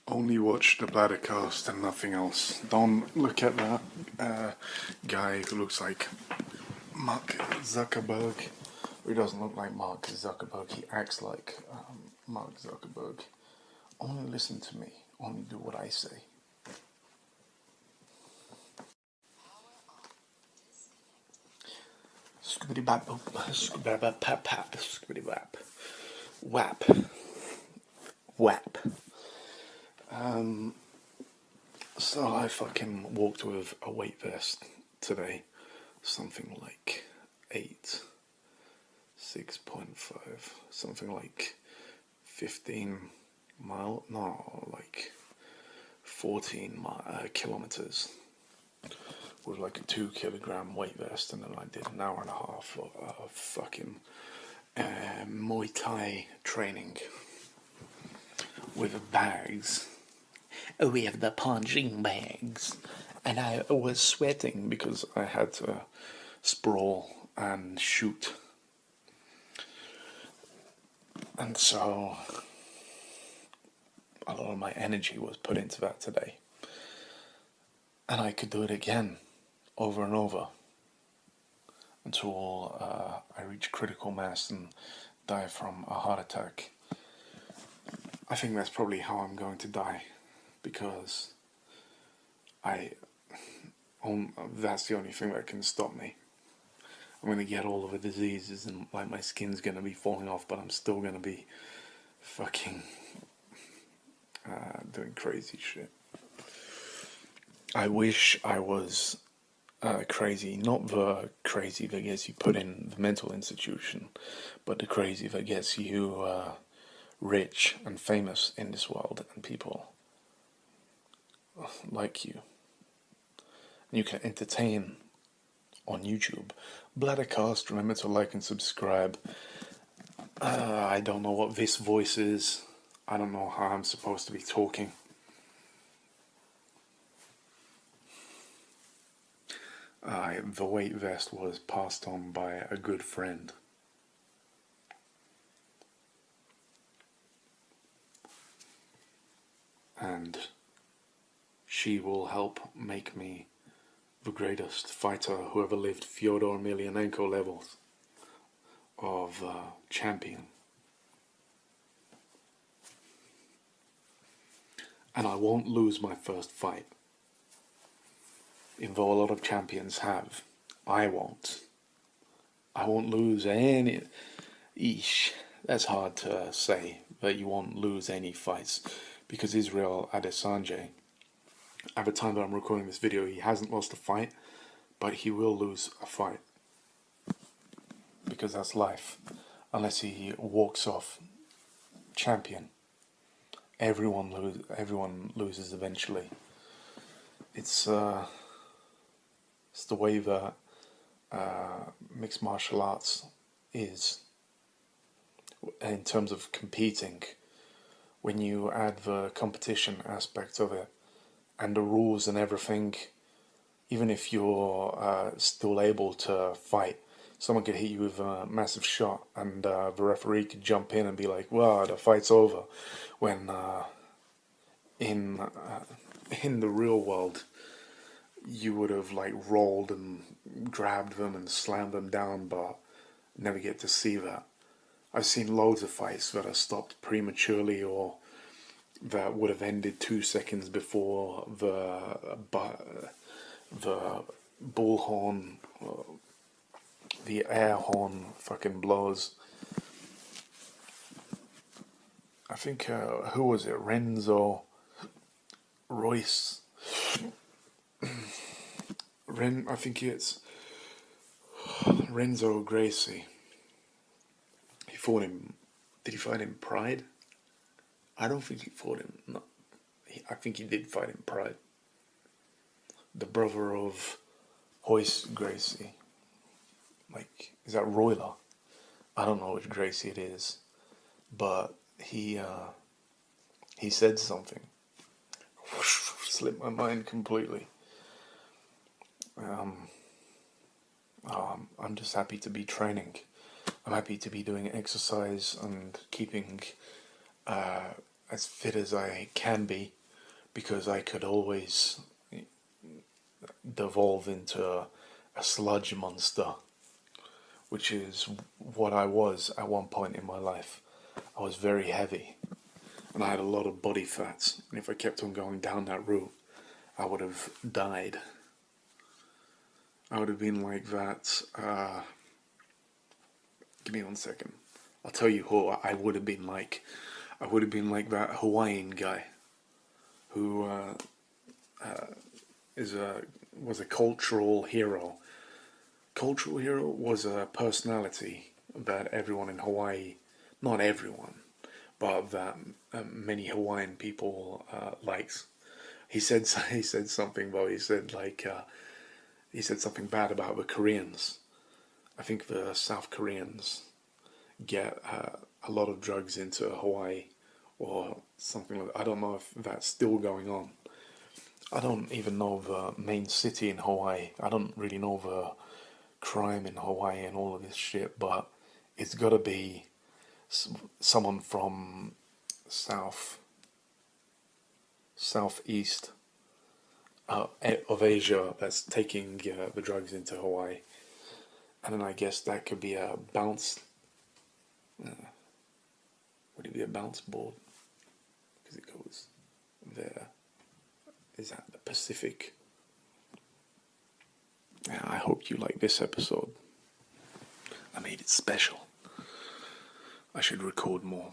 Only watch the Bladder cast and nothing else. Don't look at that guy who looks like Mark Zuckerberg. He doesn't look like Mark Zuckerberg. He acts like Mark Zuckerberg. Only listen to me. Only do what I say. Skibbity bap, skibbity bap, pap pap, skibbity wap, wap, wap. So I fucking walked with a weight vest today, something like 8, 6.5, something like 15 mile, no, like 14 kilometers with like a 2 kilogram weight vest, and then I did an hour and a half of fucking Muay Thai training with bags. We have the punching bags, and I was sweating because I had to sprawl and shoot, and so a lot of my energy was put into that today, and I could do it again over and over until I reach critical mass and die from a heart attack. I think that's probably how I'm going to die, because that's the only thing that can stop me. I'm going to get all of the diseases and like my skin's going to be falling off, but I'm still going to be fucking doing crazy shit. I wish I was crazy, not the crazy that gets you put in the mental institution, but the crazy that gets you rich and famous in this world, and people like you. And you can entertain on YouTube. Bladdercast, remember to like and subscribe. I don't know what this voice is. I don't know how I'm supposed to be talking. The weight vest was passed on by a good friend. And she will help make me the greatest fighter who ever lived, Fyodor Emelianenko levels of champion. And I won't lose my first fight. Even though a lot of champions have, I won't. I won't lose any. Eesh, that's hard to say, that you won't lose any fights, because Israel Adesanya, at the time that I'm recording this video, he hasn't lost a fight, but he will lose a fight, because that's life. Unless he walks off champion, everyone loses eventually. It's the way that mixed martial arts is in terms of competing. When you add the competition aspect of it and the rules and everything, even if you're still able to fight, someone could hit you with a massive shot, and the referee could jump in and be like, "Well, the fight's over." When in the real world, you would have like rolled and grabbed them and slammed them down, but never get to see that. I've seen loads of fights that are stopped prematurely, or that would have ended 2 seconds before the bullhorn, the air horn fucking blows. I think, who was it? Renzo Royce. I think it's Renzo Gracie. He fought him. Did he fight in Pride? I don't think he fought him. No, I think he did fight in Pride. The brother of Royce Gracie. Like, is that Royler? I don't know which Gracie it is, but he said something. Slipped my mind completely. I'm just happy to be training. I'm happy to be doing exercise and keeping as fit as I can be, because I could always devolve into a sludge monster, which is what I was at one point in my life. I was very heavy, and I had a lot of body fat, and if I kept on going down that route, I would have died. I would have been like that. Give me 1 second. I'll tell you who I would have been like. I would have been like that Hawaiian guy who was a cultural hero. Cultural hero was a personality that everyone in Hawaii, not everyone, but that many Hawaiian people liked. He said he said something though. He said something bad about the Koreans. I think the South Koreans get a lot of drugs into Hawaii or something like that. I don't know if that's still going on. I don't even know the main city in Hawaii. I don't really know the crime in Hawaii and all of this shit, but it's gotta be someone from southeast of Asia that's taking the drugs into Hawaii. And then I guess that could be a bounce. Would it be a bounce board? Because it goes there. Is that the Pacific? Yeah, I hope you like this episode. I made it special. I should record more.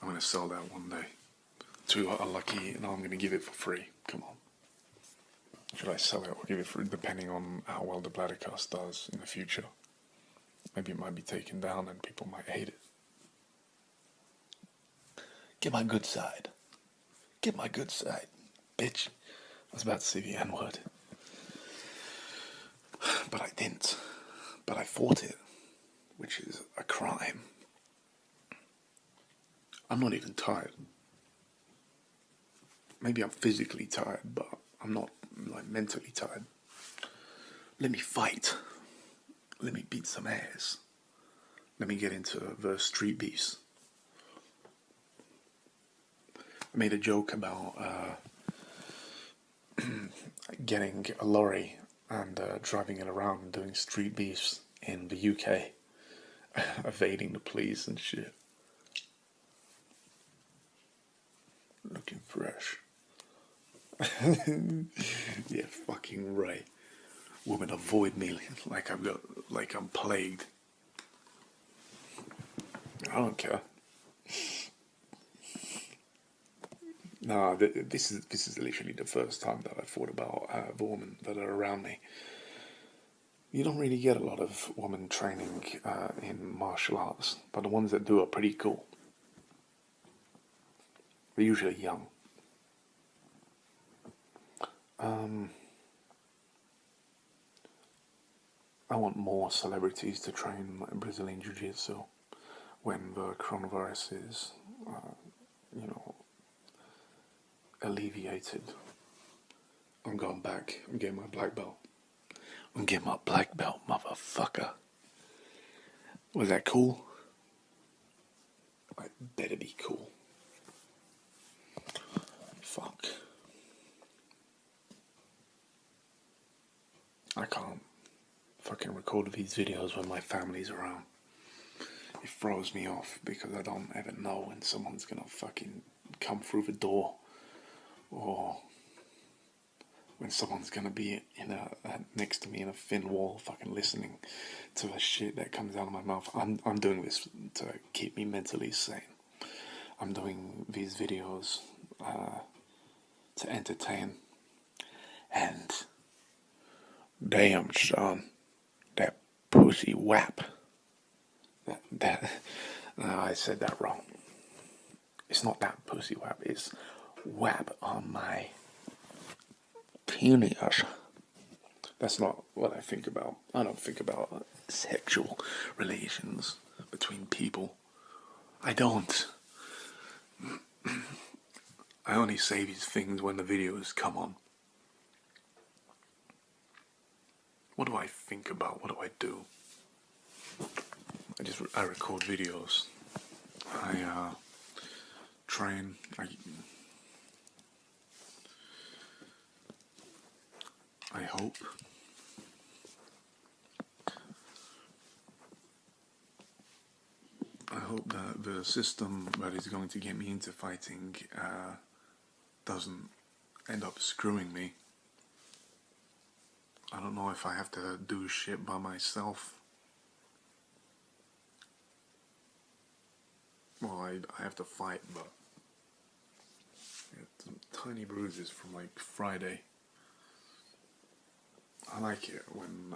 I'm going to sell that one day. To a lucky, and I'm going to give it for free. Come on. Should I sell it or give it free, depending on how well the Bladdercast does in the future? Maybe it might be taken down and people might hate it. Get my good side. Get my good side, bitch. I was about to say the N-word. But I didn't. But I fought it, which is a crime. I'm not even tired. Maybe I'm physically tired, but I'm not like mentally tired. Let me fight. Let me beat some ass. Let me get into the street beefs. I made a joke about getting a lorry and driving it around and doing street beefs in the UK, evading the police and shit. Looking fresh. Yeah, fucking right. Women avoid me like I'm plagued. I don't care. No, this is literally the first time that I thought about the women that are around me. You don't really get a lot of women training in martial arts, but the ones that do are pretty cool. They're usually young. I want more celebrities to train Brazilian Jiu-Jitsu when the coronavirus is, alleviated. I'm going back. I'm getting my black belt. I'm getting my black belt, motherfucker. Was that cool? I better be cool. Fuck. I can't fucking record these videos when my family's around. It throws me off because I don't ever know when someone's gonna fucking come through the door, or when someone's gonna be in next to me in a thin wall, fucking listening to the shit that comes out of my mouth. I'm doing this to keep me mentally sane. I'm doing these videos to entertain. And damn, son, that pussy whap. No, I said that wrong. It's not that pussy whap. It's whap on my penis. That's not what I think about. I don't think about sexual relations between people. I don't. I only say these things when the videos come on. What do I think about? What do I do? I record videos. I train. I hope. I hope that the system that is going to get me into fighting doesn't end up screwing me. I don't know if I have to do shit by myself. Well, I have to fight, but some tiny bruises from like Friday. I like it when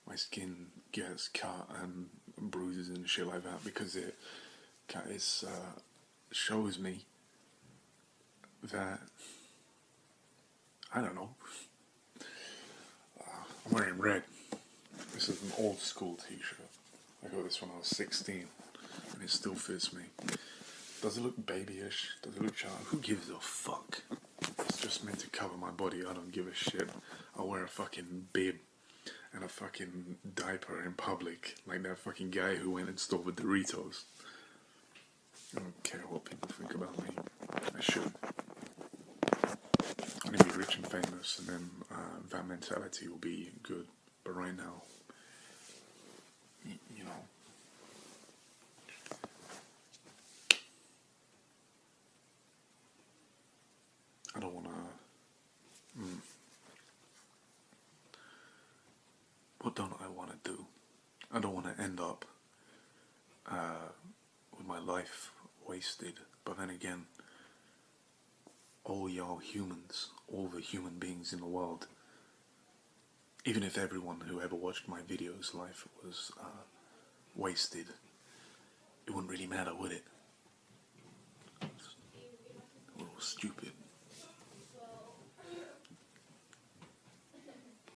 my skin gets cut and bruises and shit like that, because it shows me that, I don't know. I'm wearing red. This is an old school t-shirt. I got this when I was 16 and it still fits me. Does it look babyish? Does it look child? Who gives a fuck? It's just meant to cover my body. I don't give a shit. I'll wear a fucking bib and a fucking diaper in public, like that fucking guy who went and stole the Doritos. I don't care what people think about me. I should. I'm gonna be rich and famous, and then that mentality will be good. But right now, you know, I don't wanna. What don't I wanna do? I don't wanna end up with my life wasted. But then again, all y'all humans, all the human beings in the world, even if everyone who ever watched my videos' life was wasted, it wouldn't really matter, would it? It's a little stupid.